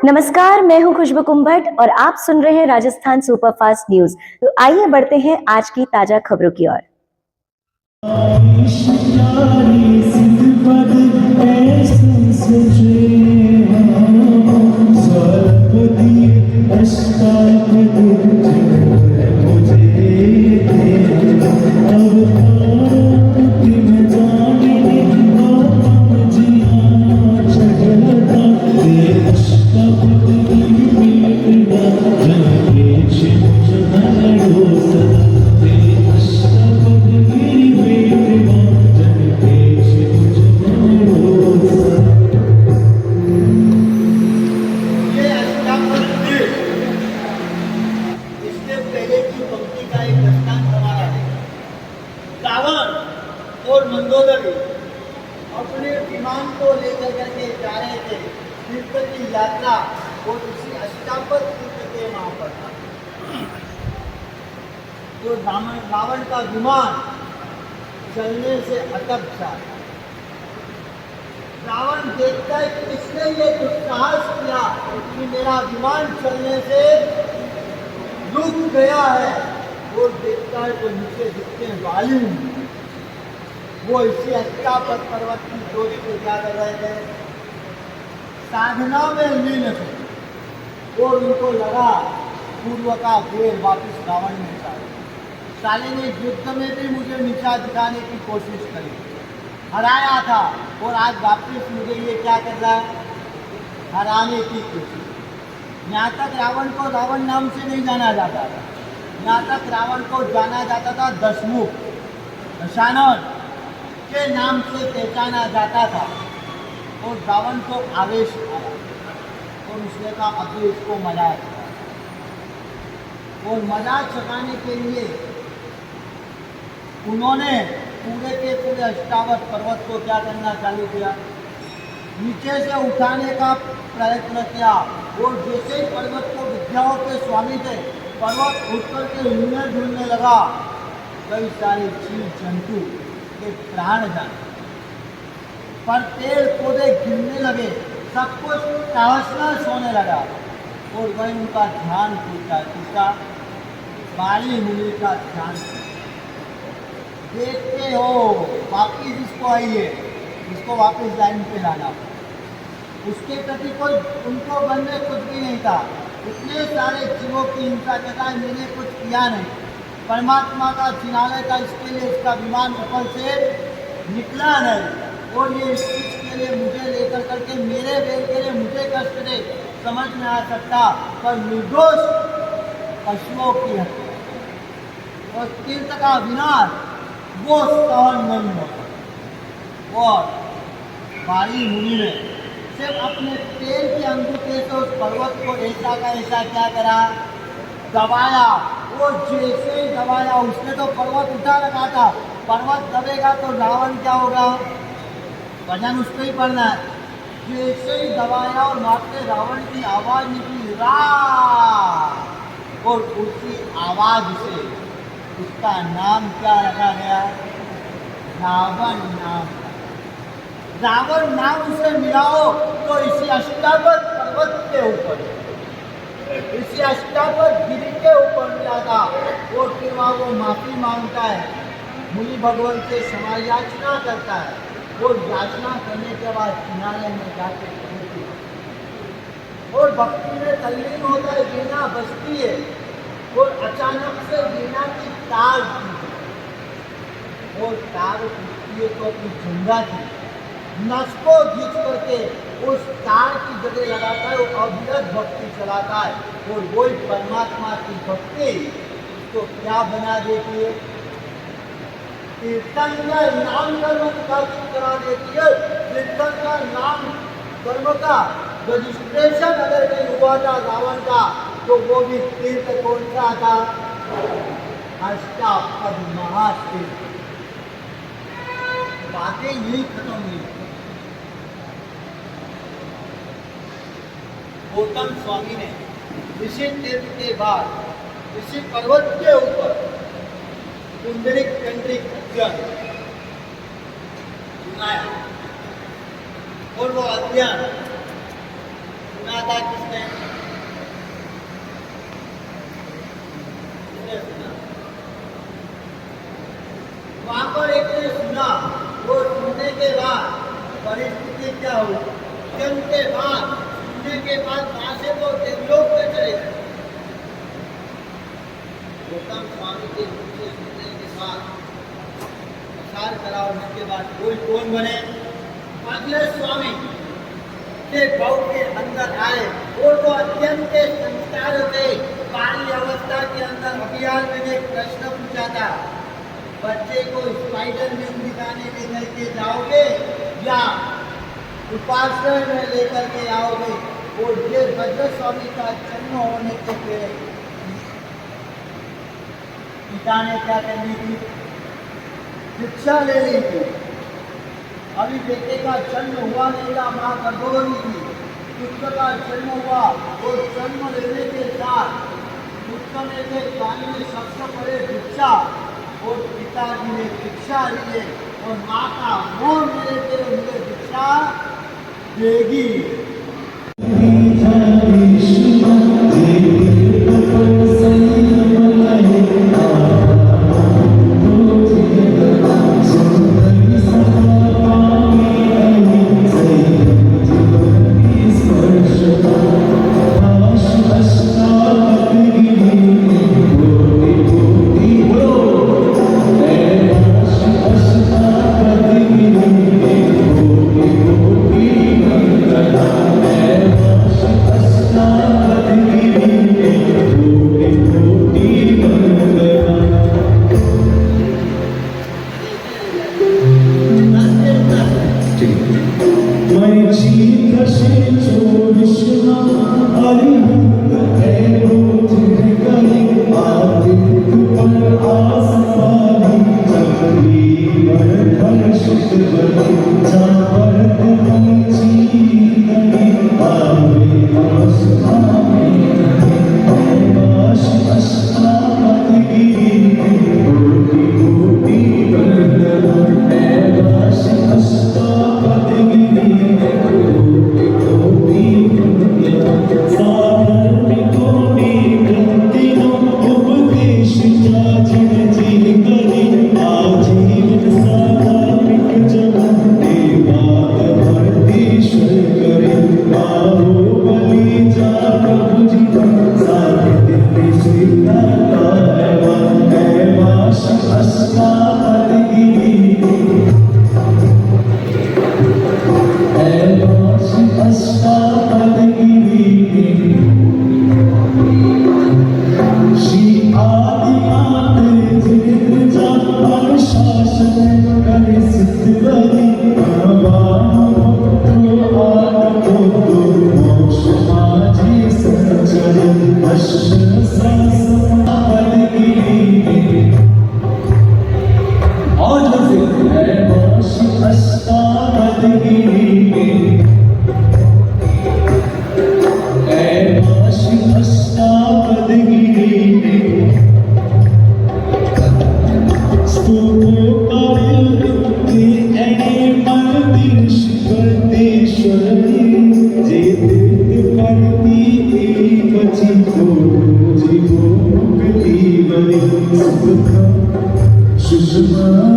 नमस्कार, मैं हूं खुशबू कुंभट और आप सुन रहे हैं राजस्थान सुपरफास्ट न्यूज। तो आइए बढ़ते हैं आज की ताजा खबरों की ओर। और मंदोदरी अपने विमान को लेकर के जा रहे थे तीर्थ की यात्रा और उसी अष्टापद तीर्थ के वहां पर था। तो रावण का विमान चलने से अटक जाए। रावण देखता है कि इसने ये दुस्साहस किया कि मेरा विमान चलने से रुक गया है, और देखता है तो नीचे दिखते वाली वो इसी अष्टापद पर्वत की चोटी पे क्या कर रहे थे, साधना में लीन थे। और उनको लगा पूर्व का देर वापिस रावण ने साले ने युद्ध में भी मुझे नीचा दिखाने की कोशिश करी, हराया था, और आज वापिस मुझे ये क्या कर रहा है, हराने की कोशिश। यहाँ तक रावण को रावण नाम से नहीं जाना जाता था, यहाँ तक रावण को जाना जाता था दशमुख, दशानन के नाम से पहचाना जाता था। और रावण को आवेश आया और उसने कहा अभी इसको मजाक, और मजाक चखाने के लिए उन्होंने पूरे के पूरे अष्टावक्र पर्वत को क्या करना चालू किया, नीचे से उठाने का प्रयत्न किया। और जैसे ही पर्वत को विद्याओं के स्वामी थे, पर्वत उठ करके हिलने झूलने लगा। कई सारे जीव जंतु के प्राण जाने, पर पेड़ पौधे गिरने लगे, सब कुछ तहस होने लगा। और वही उनका ध्यान टूटा, किसका, बाली मुनि का ध्यान। देखते हो वापिस इसको आइए, इसको वापिस लाइन पे लाना। उसके प्रति कोई उनको मन में कुछ भी नहीं था, इतने सारे जीवों की हिंसा के कारण मैंने कुछ किया नहीं, परमात्मा का चिन्हालय था, इसके लिए इसका विमान ऊपर से निकला नहीं। और ये इस चीज के लिए मुझे लेकर करके मेरे बेल के लिए मुझे कष्ट दे, समझ में आ सकता, पर निर्दोष पशुओं की हत्या और तीर्थ का विनाश वो सहन नहीं होता। और बाली मुनि ने सिर्फ अपने पैर के अंगूठे से उस पर्वत को ऐसा का ऐसा क्या करा, दबाया। वो जैसे ही दबाया, उसने तो पर्वत उठा रखा था, पर्वत दबेगा तो रावण क्या होगा, वजन उसको ही पड़ना है। जैसे ही दबाया और मारते रावण की आवाज निकली रा, और उसी आवाज से उसका नाम क्या रखा गया, रावण नाम। रावण नाम उसे मिलाओ तो इसी अष्टावक्र पर्वत के ऊपर, इसी अष्टावक्र गिरी के ऊपर मिला था। और फिर वहाँ वो माफी मांगता है, मुनि भगवान से क्षमा याचना करता है, और याचना करने के बाद किनारे में जाके पहुंचती है और भक्ति में तल्लीन होता है, वीणा बजती है। और अचानक से वीणा की तार और तार टूटती है तो अपनी जंगा की नस को खींच करके उस तार की जगह लगाता है, वो अविरत भक्ति चलाता है। और वही परमात्मा की भक्ति उसको क्या बना देती है, कीर्तन का नाम कर्म करा देती है। कीर्तन का नाम कर्म का रजिस्ट्रेशन अगर कहीं हुआ था रावण का, तो वो भी तीर्थ कौन सा था, अष्टापद महातीर्थ। बातें यही खत्म हुई। गौतम स्वामी ने ऋषि तीर्थ के बाद इसी पर्वत के ऊपर पुंडरिक कंडरिक अध्ययन सुनाया, और वो अध्ययन सुना था किसने? किसने सुना? वहां पर एक ने सुना, वो सुनने के बाद परिस्थिति क्या हुई? जन्म के बाद, सुनने के बाद वहां से वो देवलोक में चले गए। गौतम स्वामी के मुख से सुनने के बाद, प्रसार कराने के बाद कोई कौन बने? अगले स्वामी के भाव के अंदर आए। वो तो अत्यंत संस्कार थे। बाली अवस्था के अंदर अभियान में एक प्रश्न पूछा था, बच्चे को स्पाइडरमैन दिखाने लेकर के जाओगे या उपाश्रय में लेकर के आओगे? वो ये भद्र स्वामी का जन्म होने के पहले पिता ने क्या करनी थी? शिक्षा ले ली थी। अभी बेटे का जन्म हुआ नहीं था, माँ गर्भवती थी। पुत्र का जन्म हुआ, वो जन्म लेने के साथ पुत्र ने के कान में सबसे बड़े भिक्षा, और पिताजी ने भिक्षा लिए और माँ का मोह मिले के उन्हें भिक्षा देगी। Sushma